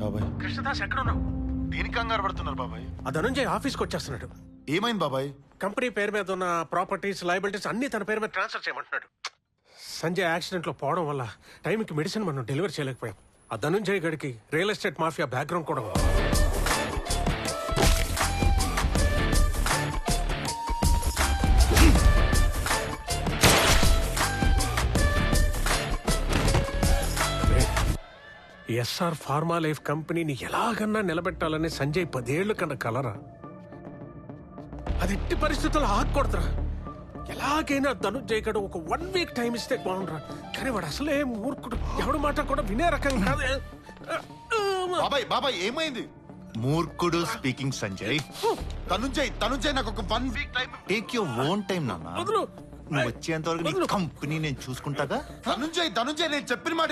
బాబాయ్ కృష్ణదాస్ ఎక్కడ ఉన్నావు? దేనికి కంగారు పడుతున్నారు బాబాయ్? ఆ ధనుంజయ్ ఆఫీస్కి వచ్చేస్తున్నాడు. ఏమైంది బాబాయ్? కంపెనీ పేరు మీద ఉన్న ప్రాపర్టీస్ లయబిలిటీస్ అన్ని తన పేరు మీద ట్రాన్స్ఫర్ చేయమంటున్నాడు. సంజయ్ యాక్సిడెంట్ లో పోవడం వల్ల టైంకి మెడిసిన్ మనం డెలివరీ చేయలేకపోయాం. ఆ ధనుంజయ్ గడికి రియల్ ఎస్టేట్ మాఫియా బ్యాక్గ్రౌండ్ కూడా ఉంది. ఎస్ఆర్ ఫార్మా లైఫ్ కంపెనీని ఎలాగన్నా నిలబెట్టాలని సంజయ్ 10 ఏళ్ల కన్నా కలరా. అది ఎట్టి పరిస్థితుల్లో ఆగకూడదురా. ఎలాగైనా ధనుంజయ్ గడు ఒక 1 వీక్ టైం ఇస్తే బాగుండ్రా. కానీ వాడు అసలే మూర్ఖుడు, ఎవడు మాట కూడా వినే రకం కాదు. బాబాయ్ బాబాయ్ ఏమైంది? మూర్ఖుడు స్పీకింగ్ సంజయ్. తనుంజయ్ నాకు ఒక 1 week time. Take your own time నాన్న. వదులు. నువ్వు వచ్చేంత వరకు నీ కంపెనీ నేను చూసుకుంటాగా. తనుంజయ్ నేను చెప్పిన మాట.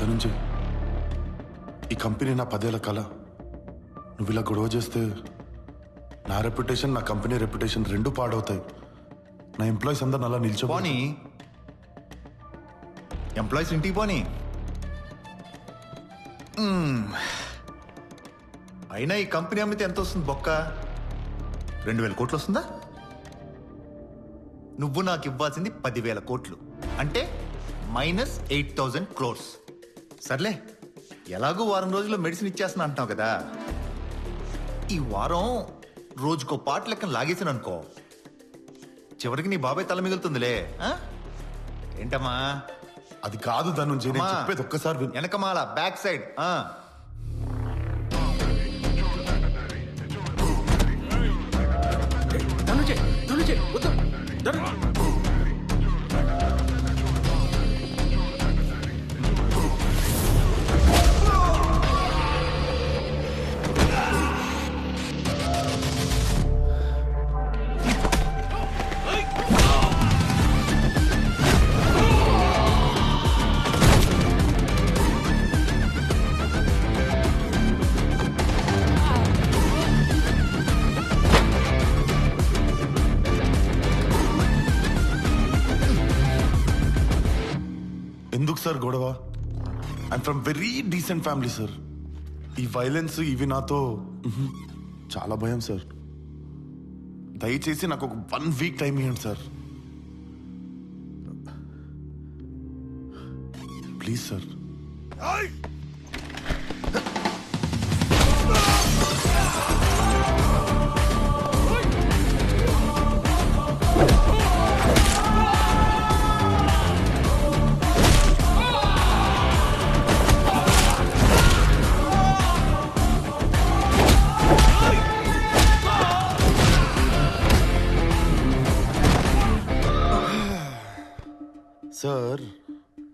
ధనుంజయ్, ఈ కంపెనీ నా 10 ఏళ్ల కళ. నువ్వు ఇలా గొడవ చేస్తే నా రెప్యుటేషన్, నా కంపెనీ రెప్యుటేషన్ 2 పాడవుతాయి. నా ఎంప్లాయీస్ అందరు అలా పోనీ ఎంప్లాయీస్ ఇంటికి పోనీ. అయినా ఈ కంపెనీ అమ్మితే ఎంత వస్తుంది బొక్క? 2000 కోట్లు వస్తుందా? నువ్వు నాకు ఇవ్వాల్సింది 10,000 కోట్లు, అంటే -8,000 crores. సర్లే, ఎలాగో వారం రోజుల్లో మెడిసిన్ ఇచ్చేస్తున్నా అంటున్నావు కదా. ఈ వారం రోజుకో పాట లెక్కన లాగేసాను అనుకో, చివరికి నీ బాబాయ్ తల మిగులుతుందిలే. ఏంటమ్మా? అది కాదు ధనుంజయ్, నేను అమ్మా, చెప్పేది ఒక్కసారి విను. వెనకమాల బ్యాక్ సైడ్. ధనుంజయ్ వద్దు. ఎందుకు సార్ గొడవ? I'm from very decent family sir. ఈ వైలెన్స్ ఇవి నాతో చాలా భయం సార్. దయచేసి నాకు ఒక 1 వీక్ టైం ఇవ్వండి సార్, ప్లీజ్ సార్. సార్,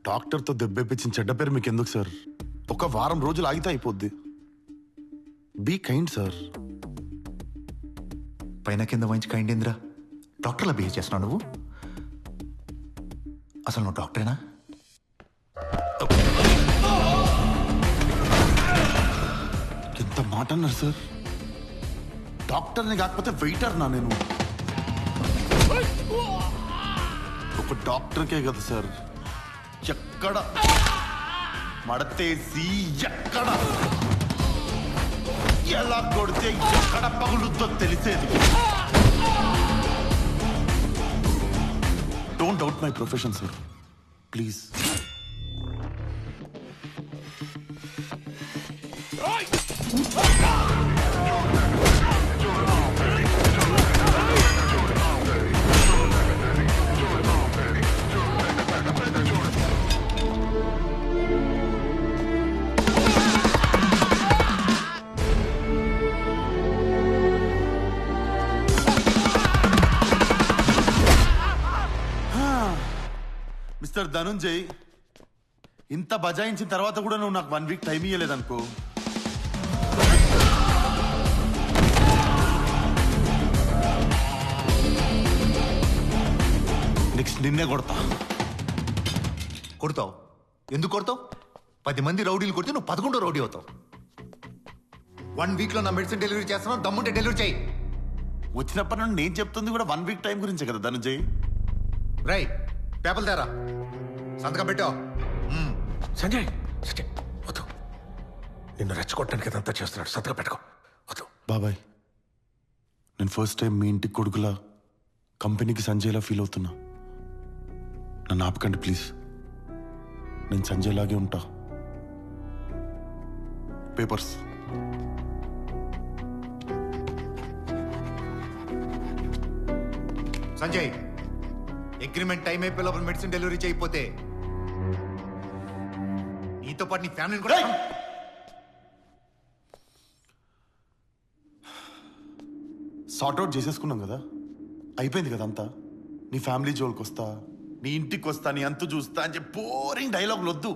డాక్టర్తో దెబ్బేపించిన చెడ్డ పేరు మీకు ఎందుకు సార్? ఒక వారం రోజులు ఆగితే అయిపోద్ది. Be kind sir. పైన కింద మంచి కైండేంద్రా, డాక్టర్లా బిహేవ్ చేస్తున్నావు నువ్వు. అసలు నువ్వు డాక్టరేనా? ఎంత మాట అన్నారు సార్? డాక్టర్ని కాకపోతే వెయిటర్ నా నేను. ఒక డాక్టర్కే కదా సార్ ఎక్కడ మడతేసి ఎక్కడ ఎలా కొడితే ఎక్కడ పగులుతో తెలిసేది. Don't doubt my profession sir, please. Mister Dhanunjay, ఇంత బజాయించిన తర్వాత కూడా నువ్వు నాకు 1 వీక్ టైం ఇవ్వలేదనుకో, నెక్స్ట్ నిన్నే కొడతా. కొడతావు? ఎందుకు కొడతావు? 10 మంది రౌడీలు కొడితే నువ్వు 11 రౌడీ అవుతావు. 1 వీక్ లో నా మెడిసిన్ డెలివరీ చేస్తున్నావు, దమ్ముంటే డెలివరీ చేయి. వచ్చినప్పటి నుండి నేను చెప్తుంది కూడా 1 వీక్ టైం గురించే కదా ధనుంజయ్. రై పేపర్లు తేరా, సంతకం పెట్టావు. సంజయ్ సంజయ్ వద్దు, నిన్ను రెచ్చగొట్టడానికి ఇదంతా చేస్తున్నాడు. సంతకం పెట్టుకో, వద్దు. బాబాయ్, నేను ఫస్ట్ టైం మీ ఇంటికి కొడుకులా కంపెనీకి సంజయ్లా ఫీల్ అవుతున్నా. నన్ను ఆపకండి ప్లీజ్. నేను సంజయ్ లాగే ఉంటా. పేపర్స్. సంజయ్, అగ్రిమెంట్ టైం అయిపోయే లోపల మెడిసిన్ డెలివరీ చేయకపోతే నీతో పాటు నీ ఫ్యామిలీని కూడా సార్ట్అవుట్ చేసేసుకున్నాం కదా, అయిపోయింది కదా అంతా. నీ ఫ్యామిలీ జోలికి వస్తా, నీ ఇంటికి వస్తా, నీ అంతు చూస్తా అని చెప్పి బోరింగ్ డైలాగులు వద్దు.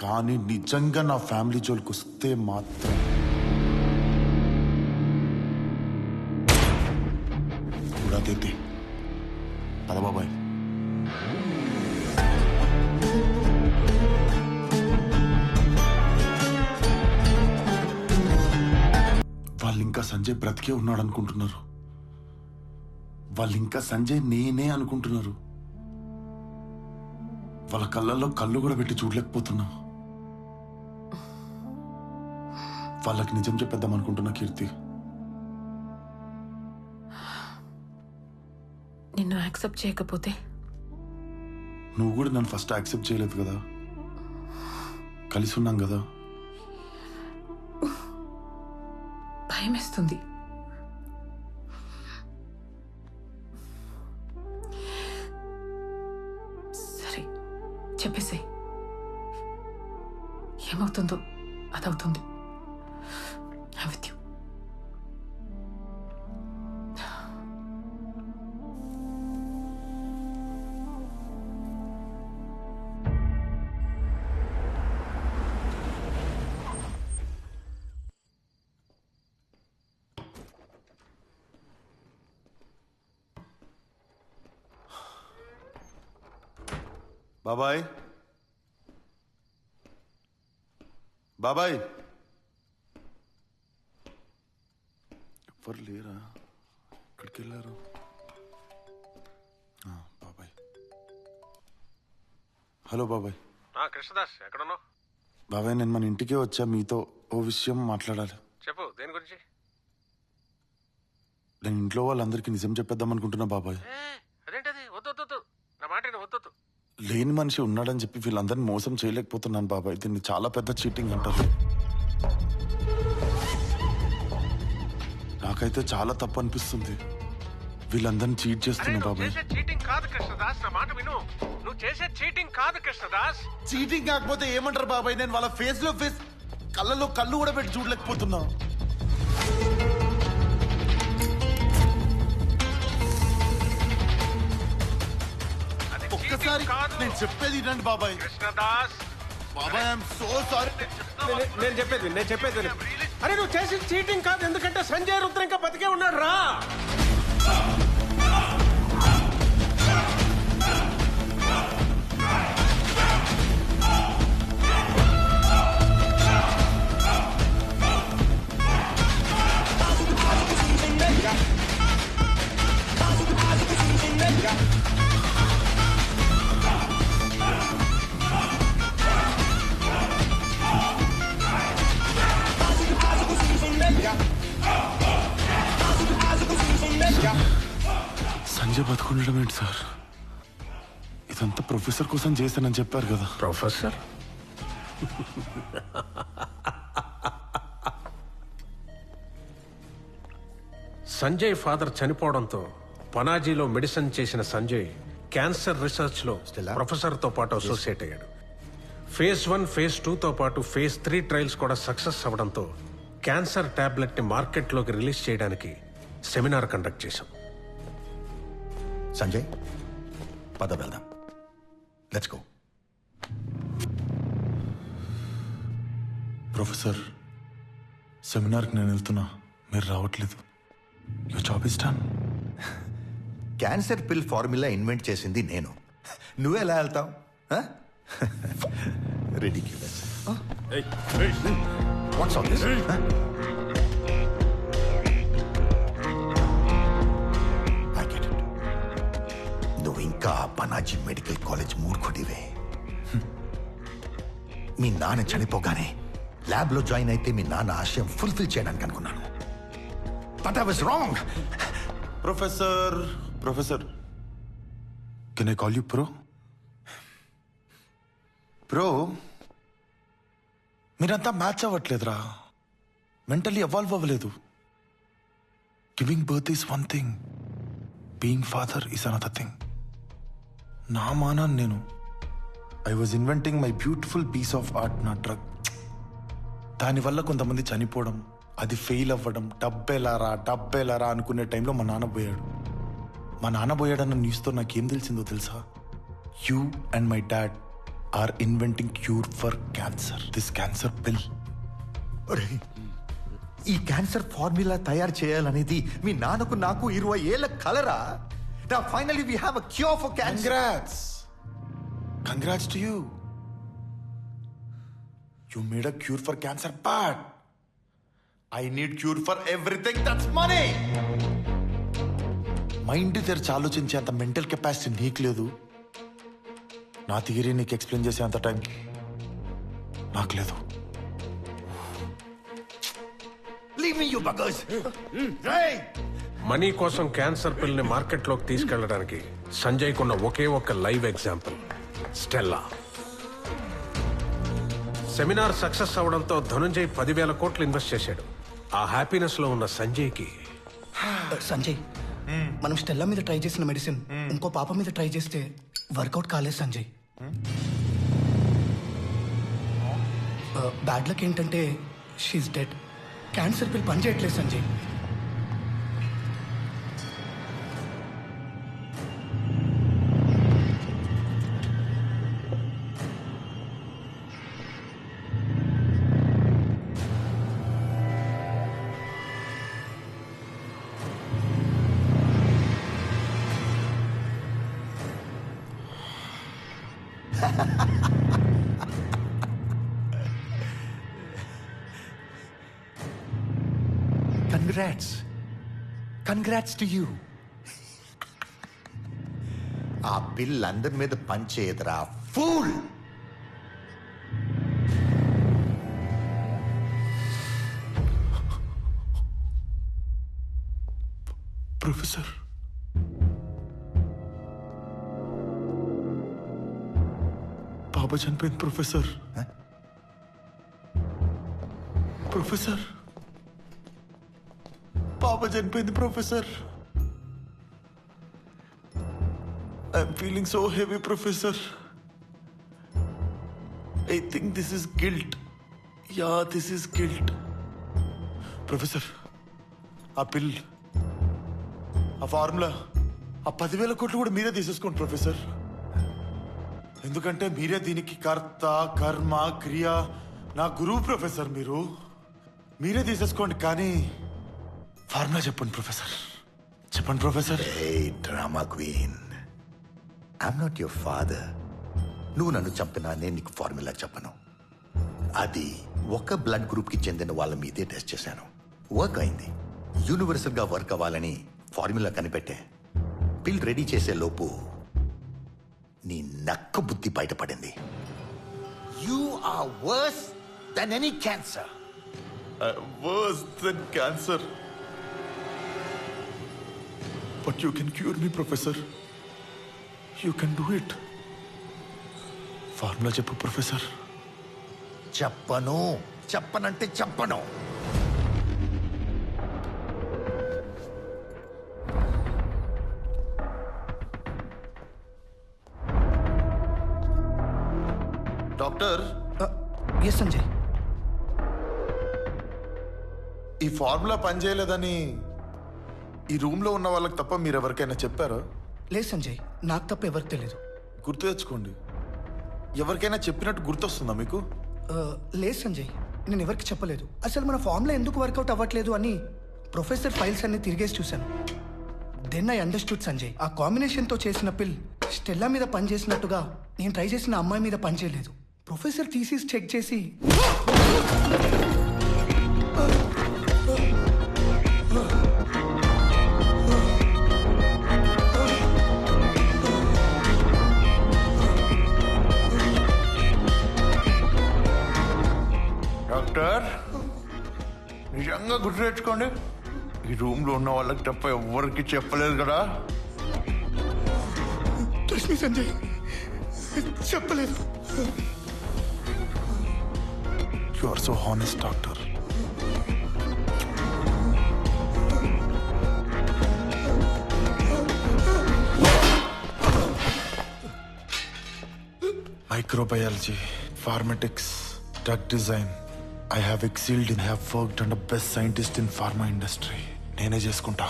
కానీ నిజంగా నా ఫ్యామిలీ జోలికి వస్తే మాత్రం ఉడాదేతే. పద బాబాయ్. వాళ్ళు ఇంకా సంజయ్ బ్రతికే ఉన్నాడు అనుకుంటున్నారు. వాళ్ళు ఇంకా సంజయ్ నేనే అనుకుంటున్నారు. వాళ్ళ కళ్ళల్లో కళ్ళు కూడా పెట్టి చూడలేకపోతున్నా. వాళ్ళకి నిజం చెప్పేద్దాం అనుకుంటున్నా కీర్తి. నిన్ను యాక్సెప్ట్ చేయకపోతే? నువ్వు కూడా నన్ను ఫస్ట్ యాక్సెప్ట్ చేయలేదు కదా, కలిసి ఉన్నాం కదా. భయమేస్తుంది. సరే చెప్పేసి ఏమవుతుందో అదవుతుంది. I'm with you. బాబాయ్, బాబాయ్, ఎవ్వరు లేరా? ఎక్కడికి వెళ్ళారు? బాబాయ్. హలో బాబాయ్. కృష్ణదాస్ ఎక్కడున్నావు? బాబాయ్, నేను మన ఇంటికే వచ్చా, మీతో ఓ విషయం మాట్లాడాలి. చెప్పు, దేని గురించి? నేను ఇంట్లో వాళ్ళందరికీ నిజం చెప్పేద్దాం అనుకుంటున్నా బాబాయ్. అదేంటది? వద్దు, నా మాట వద్దు. లేని మనిషి ఉన్నాడని చెప్పి వీళ్ళందరినీ మోసం చేయలేకపోతున్నాను బాబాయ్. దీన్ని చాలా పెద్ద చీటింగ్ అంటారు. నాకైతే చాలా తప్పు అనిపిస్తుంది. వీళ్ళందరినీ చీట్ చేస్తున్నా బాబాయ్. చీటింగ్ కాదు కృష్ణదాస్, నా మాట విను. నువ్వు చేసే చీటింగ్ కాదు కృష్ణదాస్. చీటింగ్ కాకపోతే ఏమంటారు బాబాయ్? నేను వాళ్ళ ఫేస్ లో ఫేస్, కళ్ళలో కళ్ళు కూడా పెట్టి చూడలేకపోతున్నా. ఒక్కసారి నేను చెప్పేది వినండి బాబాయ్. కృష్ణదాస్ బాబాయ్, ఐఎమ్ సో సారీ. నేను చెప్పేది అరే నువ్వు చేసిన చీటింగ్ కాదు. ఎందుకంటే సంజయ్ రుద్ర ఇంకా బతికే ఉన్నాడు రా. సంజయ్ బతుకుండడం ఏంటి సార్? ఇదంతా ప్రొఫెసర్ కోసం చేశానని చెప్పారు కదా. ప్రొఫెసర్? సంజయ్ ఫాదర్ చనిపోవడంతో పనాజీలో మెడిసిన్ చేసిన సంజయ్ క్యాన్సర్ రీసెర్చ్ లో ప్రొఫెసర్ తో పాటు అసోసియేట్ అయ్యాడు. ఫేజ్ 1, ఫేజ్ 2తో పాటు ఫేజ్ 3 ట్రయల్స్ కూడా సక్సెస్ అవ్వడంతో క్యాన్సర్ టాబ్లెట్ ని మార్కెట్ లోకి రిలీజ్ చేయడానికి సెమినార్ కండక్ట్ చేశాం. సంజయ్, పద వెళ్దాం. Let's go. ప్రొఫెసర్, సెమినార్కి నేను వెళ్తున్నా, మీరు రావట్లేదు. Your job is done. Cancer పిల్ ఫార్ములా ఇన్వెంట్ చేసింది నేను. నువ్వు ఎలా వెళ్తావు? Ridiculous. What's all this? I get it. నువ్వు ఇంకా పనాజీ మెడికల్ కాలేజ్ మూర్ఖుడివే. మీ నాన్న చనిపోగానే ల్యాబ్లో జాయిన్ అయితే మీ నాన్న ఆశయం ఫుల్ఫిల్ చేయడానికి అనుకున్నాను. But I was wrong. Professor, can I call you pro? Bro, మీరంతా మ్యాచ్ అవ్వట్లేదురా. మెంటలీ ఎవాల్వ్ అవ్వలేదు. Giving birth is one thing, being father is another thing. నా మానాన్ని నేను I was inventing my beautiful piece of art, నా drug. దానివల్ల కొంతమంది చనిపోవడం, అది ఫెయిల్ అవ్వడం, డబ్బెలారా అనుకునే టైంలో మా నాన్న పోయాడు. మా నాన్న పోయాడన్న న్యూస్తో నాకేం తెలిసిందో తెలుసా? You and my dad are inventing cure for cancer, this cancer pill. ఈ క్యాన్సర్ ఫార్ములా తయారు చేయాలనేది మీ నాన్నకు నాకు 20 ఏళ్ల కలరా? Now finally we have a cure for cancer. Congrats to you. You made a cure for cancer, but I need cure for everything. That's money. Mind తెరిచి ఆలోచించే అంత mental capacity నీకు లేదు. నా థియరీ నీకు ఎక్స్ప్లెయిన్ చేసే అంత టైం నాకు లేదు. Leave me, you buggers. Hey! Money కోసం క్యాన్సర్ పిల్ ని మార్కెట్ లోకి తీసుకెళ్లడానికి సంజయ్ కున్న ఒకే ఒక్క live example Stella. Seminar success అవడంతో ధనుంజయ్ 10,000 కోట్లు ఇన్వెస్ట్ చేశాడు. ఆ హ్యాపీనెస్ లో ఉన్న సంజయ్కి, సంజయ్ మనం స్టెల్లా మీద ట్రై చేసిన మెడిసిన్ ఇంకో పాప మీద ట్రై చేస్తే వర్కౌట్ కాలేదు సంజయ్. బ్యాడ్ లక్ ఏంటంటే షీఈ్ డెడ్. క్యాన్సర్ పిల్ పనిచేయట్లేదు సంజయ్. Congrats to you. ఆ బిల్ అందరి మీద పంచేయదురా ఫూల్. ప్రొఫెసర్, బాబా చనిపోయింది ప్రొఫెసర్. ప్రొఫెసర్, బాబా చనిపోయింది professor. I'm feeling so heavy professor. I think this is guilt. Yeah, this is guilt. Professor, ఆ పిల్, ఆ ఫార్ములా, ఆ 10,000 కోట్లు కూడా మీరే తీసేసుకోండి ప్రొఫెసర్. ఎందుకంటే మీరే దీనికి కర్త, కర్మ, క్రియ. నా గురువు ప్రొఫెసర్ మీరు. మీరే తీసేసుకోండి, కానీ ఫార్ములా చెప్పండి ప్రొఫెసర్. చెప్పండి professor. Hey, drama queen. I'm not your father. నువ్వు నన్ను చంపినా నేను నీకు ఫార్ములా చెప్పను. అది ఒక బ్లడ్ గ్రూప్ కి చెందిన వాళ్ళ మీదే టెస్ట్ చేశాను. వర్క్ అయింది. యూనివర్సల్ గా వర్క్ అవ్వాలని ఫార్ములా కనిపెట్టే. పిల్ రెడీ చేసే లోపు నీ నక్క బుద్ధి బయటపడింది. You are worse than any cancer. Worse than cancer. But you can cure me, Professor. You can do it. Formula చెప్పు ప్రొఫెసర్. చెప్పనంటే చెప్పను. డాక్టర్, ఎస్ సంజయ్. ఈ ఫార్ములా పనిచేయలేదని ఈ రూమ్ లో ఉన్న వాళ్ళకి తప్ప మీరు ఎవరికైనా చెప్పారా? లేదు సంజయ్, నాకు తప్ప ఎవరికి తెలియదు. గుర్తు తెచ్చుకోండి. ఎవరికైనా చెప్పినట్టు గుర్తొస్తుందా మీకు? లేదు సంజయ్, నేను ఎవరికి చెప్పలేదు. అసలు మన ఫామ్లో ఎందుకు వర్కౌట్ అవ్వట్లేదు అని ప్రొఫెసర్ ఫైల్స్ అన్ని తిరిగేసి చూశాను. Then I understood Sanjay. ఆ కాంబినేషన్తో చేసిన పిల్ స్టెల్లా మీద పనిచేసినట్టుగా నేను ట్రై చేసిన అమ్మాయి మీద పనిచేయలేదు. ప్రొఫెసర్ థీసిస్ చెక్ చేసి డాక్టర్ నిజంగా గుర్తు తెచ్చుకోండి, ఈ రూమ్ లో ఉన్న వాళ్ళకి తప్ప ఎవ్వరికి చెప్పలేదు కదా. రష్మి సంజయ్ చెప్పలేదు. You are so honest doctor. Microbiology, pharmaceutics, drug design. I have excelled and have worked under best scientist in pharma industry. నేనే చేసుకుంటా.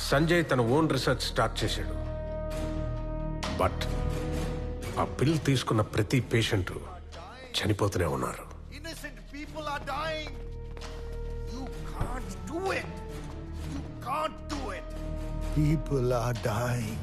సంజయ్ తన ఓన్ రీసెర్చ్ స్టార్ట్ చేశాడు. బట్ ఆ పిల్ తీసుకున్న ప్రతి పేషెంట్ చనిపోతూనే ఉన్నారు. Innocent people are dying. You can't do it. You can't do it. People are dying.